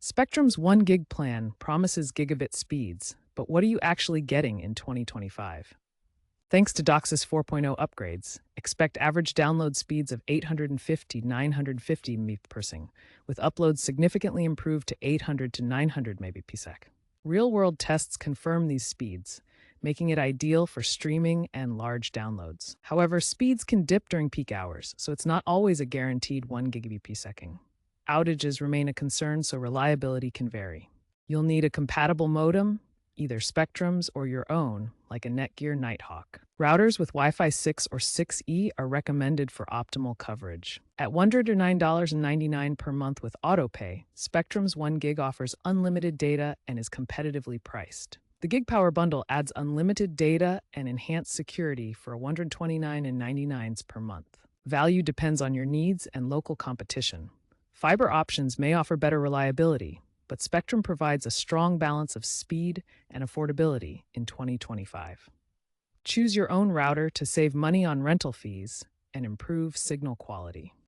Spectrum's 1 gig plan promises gigabit speeds, but what are you actually getting in 2025? Thanks to DOCSIS 4.0 upgrades, expect average download speeds of 850 950 Mbps, with uploads significantly improved to 800 to 900 Mbps. Real-world tests confirm these speeds, making it ideal for streaming and large downloads. However, speeds can dip during peak hours, so it's not always a guaranteed 1 gigabit per second. Outages remain a concern, so reliability can vary. You'll need a compatible modem, either Spectrum's or your own, like a Netgear Nighthawk. Routers with Wi-Fi 6 or 6E are recommended for optimal coverage. At $109.99 per month with AutoPay, Spectrum's 1 gig offers unlimited data and is competitively priced. The Gig Power Bundle adds unlimited data and enhanced security for $129.99 per month. Value depends on your needs and local competition. Fiber options may offer better reliability, but Spectrum provides a strong balance of speed and affordability in 2025. Choose your own router to save money on rental fees and improve signal quality.